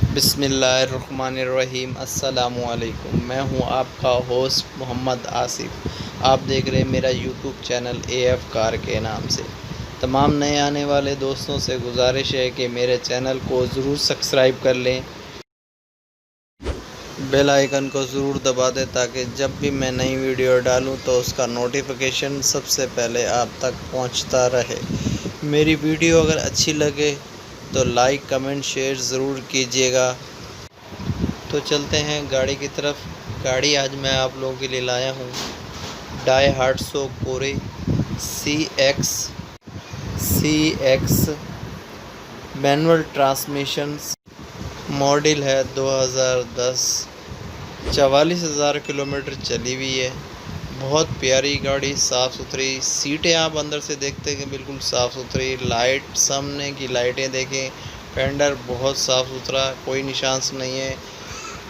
बिस्मिल्लाहिर्रहमानिर्रहीम। अस्सलामुअलैकुम। मैं हूं आपका होस्ट मोहम्मद आसिफ। आप देख रहे हैं मेरा यूट्यूब चैनल AF कार के नाम से। तमाम नए आने वाले दोस्तों से गुजारिश है कि मेरे चैनल को ज़रूर सब्सक्राइब कर लें, बेल आइकन को ज़रूर दबा दें ताकि जब भी मैं नई वीडियो डालूं तो उसका नोटिफिकेशन सबसे पहले आप तक पहुंचता रहे। मेरी वीडियो अगर अच्छी लगे तो लाइक कमेंट शेयर ज़रूर कीजिएगा। तो चलते हैं गाड़ी की तरफ। गाड़ी आज मैं आप लोगों के लिए लाया हूँ डाइहाट्सो कोरे CX मैनुअल ट्रांसमिशंस। मॉडल है 2010। 44,000 किलोमीटर चली हुई है। बहुत प्यारी गाड़ी, साफ़ सुथरी सीटें आप अंदर से देखते हैं बिल्कुल साफ़ सुथरी। लाइट, सामने की लाइटें देखें, फेंडर बहुत साफ़ सुथरा, कोई निशान नहीं है।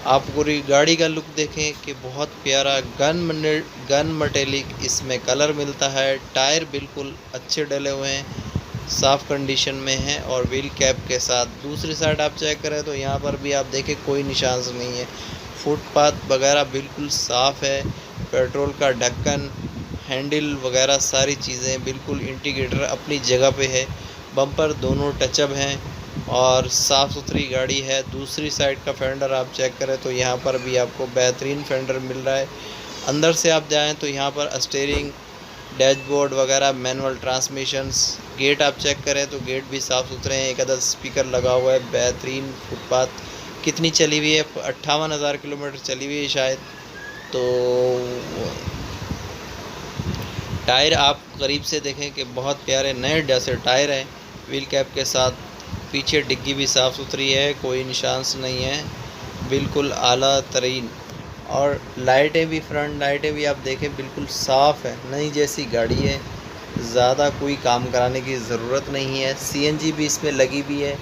आप पूरी गाड़ी का लुक देखें कि बहुत प्यारा गन मटेलिक इसमें कलर मिलता है। टायर बिल्कुल अच्छे डले हुए हैं, साफ़ कंडीशन में है और व्हील कैप के साथ। दूसरी साइड आप चेक करें तो यहाँ पर भी आप देखें कोई निशान नहीं है। फुटपाथ वगैरह बिल्कुल साफ़ है। पेट्रोल का ढक्कन, हैंडल वगैरह सारी चीज़ें बिल्कुल, इंडिकेटर अपनी जगह पे है। बम्पर दोनों टचअप हैं और साफ़ सुथरी गाड़ी है। दूसरी साइड का फेंडर आप चेक करें तो यहाँ पर भी आपको बेहतरीन फेंडर मिल रहा है। अंदर से आप जाएं तो यहाँ पर स्टीयरिंग, डैशबोर्ड वगैरह, मैनुअल ट्रांसमिशंस। गेट आप चेक करें तो गेट भी साफ़ सुथरे हैं। एक अदद स्पीकर लगा हुआ है। बेहतरीन फुटपाथ। कितनी चली हुई है? 58,000 किलोमीटर चली हुई है शायद। तो टायर आप करीब से देखें कि बहुत प्यारे नए जैसे टायर हैं व्हील कैप के साथ। पीछे डिग्गी भी साफ़ सुथरी है, कोई निशान नहीं है, बिल्कुल आला तरीन। और लाइटें भी, फ्रंट लाइटें भी आप देखें बिल्कुल साफ़ है, नई जैसी गाड़ी है। ज़्यादा कोई काम कराने की ज़रूरत नहीं है। CNG भी इसमें लगी हुई है।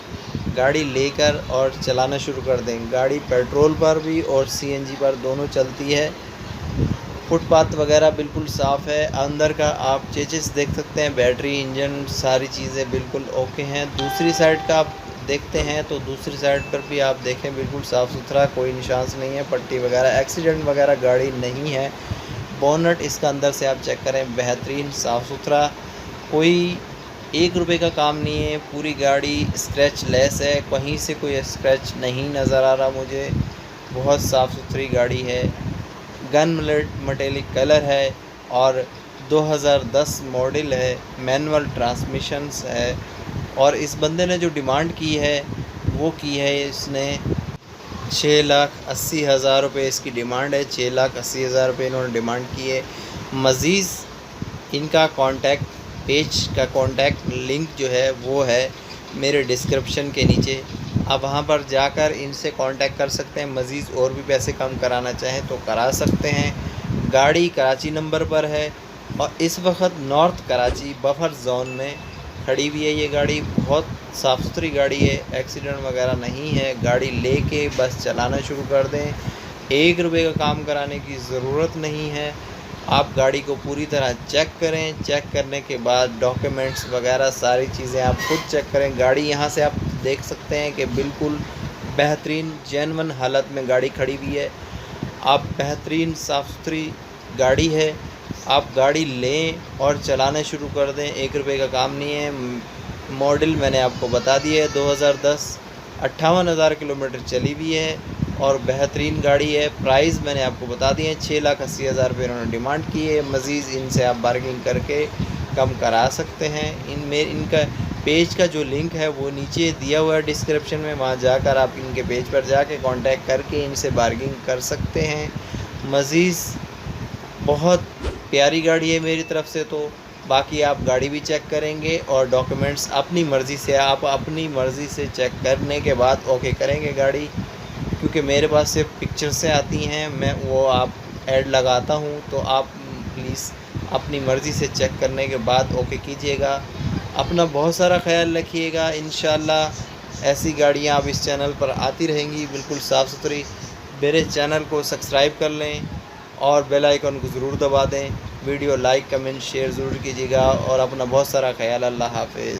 गाड़ी लेकर और चलाना शुरू कर दें। गाड़ी पेट्रोल पर भी और CNG पर दोनों चलती है। फुटपाथ वगैरह बिल्कुल साफ़ है। अंदर का आप चेसिस देख सकते हैं, बैटरी, इंजन, सारी चीज़ें बिल्कुल ओके हैं। दूसरी साइड का आप देखते हैं तो दूसरी साइड पर भी आप देखें बिल्कुल साफ़ सुथरा, कोई निशान नहीं है। पट्टी वगैरह, एक्सीडेंट वगैरह गाड़ी नहीं है। बोनट इसका अंदर से आप चेक करें, बेहतरीन साफ़ सुथरा, कोई 1 रुपये का काम नहीं है। पूरी गाड़ी स्क्रैच लेस है, कहीं से कोई स्क्रैच नहीं नज़र आ रहा मुझे। बहुत साफ़ सुथरी गाड़ी है। गन मटेलिक कलर है और 2010 मॉडल है। मैनुअल ट्रांसमिशंस है। और इस बंदे ने जो डिमांड की है वो की है, इसने 6,80,000 रुपये इसकी डिमांड है। 6,80,000 रुपये इन्होंने डिमांड की है। मज़ीद इनका कॉन्टैक्ट पेज का कॉन्टैक्ट लिंक जो है वो है मेरे डिस्क्रिप्शन के नीचे। आप वहां पर जाकर इनसे कांटेक्ट कर सकते हैं। मज़ीद और भी पैसे कम कराना चाहें तो करा सकते हैं। गाड़ी कराची नंबर पर है और इस वक्त नॉर्थ कराची बफर जोन में खड़ी हुई है। ये गाड़ी बहुत साफ़ सुथरी गाड़ी है, एक्सीडेंट वगैरह नहीं है। गाड़ी लेके बस चलाना शुरू कर दें। 1 रुपये का काम कराने की ज़रूरत नहीं है। आप गाड़ी को पूरी तरह चेक करें। चेक करने के बाद डॉक्यूमेंट्स वगैरह सारी चीज़ें आप खुद चेक करें। गाड़ी यहाँ से आप देख सकते हैं कि बिल्कुल बेहतरीन जेन्युइन हालत में गाड़ी खड़ी हुई है। आप बेहतरीन साफ़ सुथरी गाड़ी है। आप गाड़ी लें और चलाना शुरू कर दें। 1 रुपये का काम नहीं है। मॉडल मैंने आपको बता दिया है 2010। 58,000 किलोमीटर चली हुई है और बेहतरीन गाड़ी है। प्राइस मैंने आपको बता दिए हैं, 6,80,000 रुपये इन्होंने डिमांड की है। मज़ीद इनसे आप बार्गिंग करके कम करा सकते हैं। इनका पेज का जो लिंक है वो नीचे दिया हुआ है डिस्क्रिप्शन में, वहाँ जाकर आप इनके पेज पर जाके कांटेक्ट करके इनसे बार्गिंग कर सकते हैं। मज़ीद बहुत प्यारी गाड़ी है मेरी तरफ़ से। तो बाकी आप गाड़ी भी चेक करेंगे और डॉक्यूमेंट्स अपनी मर्ज़ी से, आप अपनी मर्ज़ी से चेक करने के बाद ओके करेंगे गाड़ी, क्योंकि मेरे पास सिर्फ पिक्चर से आती हैं, मैं वो आप ऐड लगाता हूँ। तो आप प्लीज़ अपनी मर्ज़ी से चेक करने के बाद ओके कीजिएगा। अपना बहुत सारा ख्याल रखिएगा। इंशाल्लाह ऐसी गाड़ियाँ अब इस चैनल पर आती रहेंगी बिल्कुल साफ़ सुथरी। मेरे चैनल को सब्सक्राइब कर लें और बेल आइकन को ज़रूर दबा दें। वीडियो लाइक कमेंट शेयर ज़रूर कीजिएगा और अपना बहुत सारा ख्याल। अल्लाह हाफ़िज़।